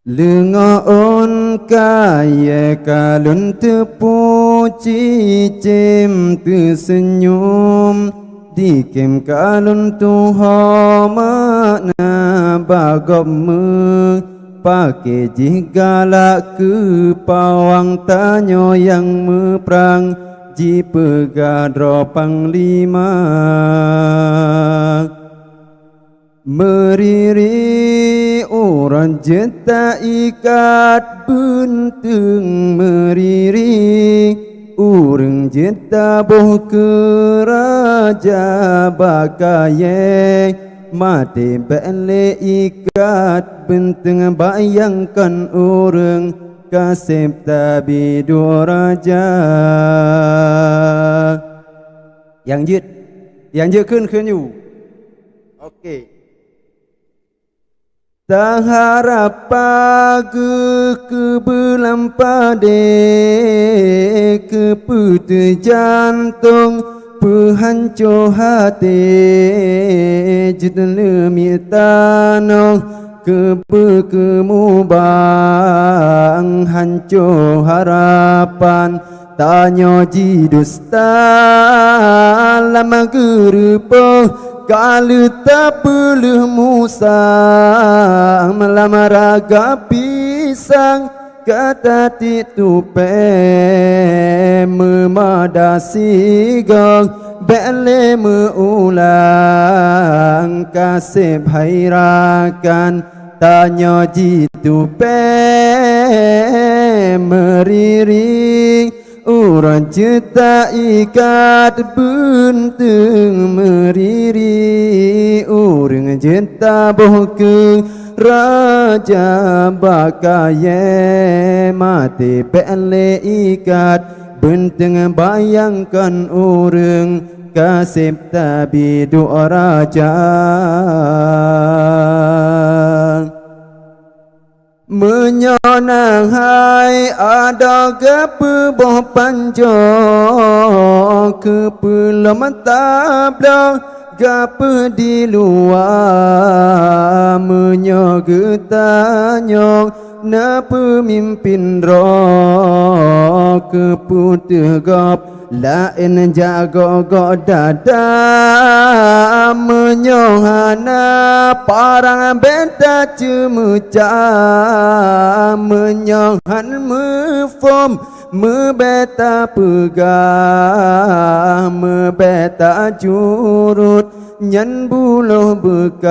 Lengaon kaya kalun terpuji jem tersenyum dikem kalun tuha makna bagome pakai jigala ke pawang tanyo yang meperang ji pegadro panglima meriri orang jeta ikat buntung meriri urang jeta boh ke raja bakaye mati balik ikat buntung bayangkan urang kasih tabi dua raja yang jut khun yu okey. Tak harap pagi ke belam pade ke putus jantung pehancur hati judul tanong ke berkemubang hancur harapan tanya jidusta lama gerupa kalau tak perlu musang melamar raga pisang kata titupe memadasi gong bele meulang kasih hairakan tanya jitupe meriring orang ceta ikat buntung meriri orang ceta boh ke raja bakaye mati bele ikat buntung bayangkan orang kasih tabi dua raja menyonang hai ada kepuboh panjo kepulam tablang gape di luar menyogetanyong na pemimpin roh keputih gap lain jago dada menyohana parang benta cemuca menyohan mefom mebeta pegah mebeta jurut nyan buluh bekah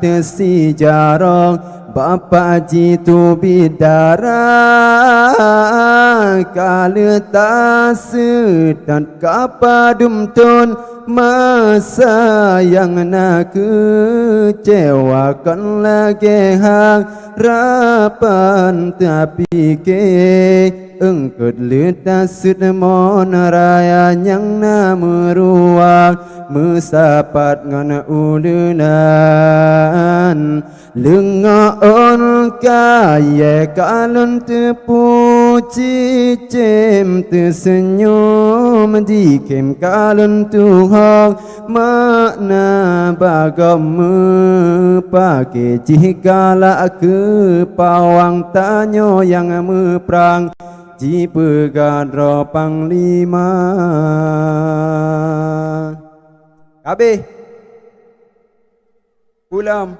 tersijarong Bapa jitu bidara kala tase dan kapadum ton masa yang nak kecewakan lagi harapan tapi ke engkau letak sedemon raya yang nameruang mesapat ngana ulunan lengaon kaya kalon terpuji cem tersenyum dikem kalon tuhang makna bagame pakai jikala ke pawang tanyo yang meperang ji pegadro panglima. Habis pulang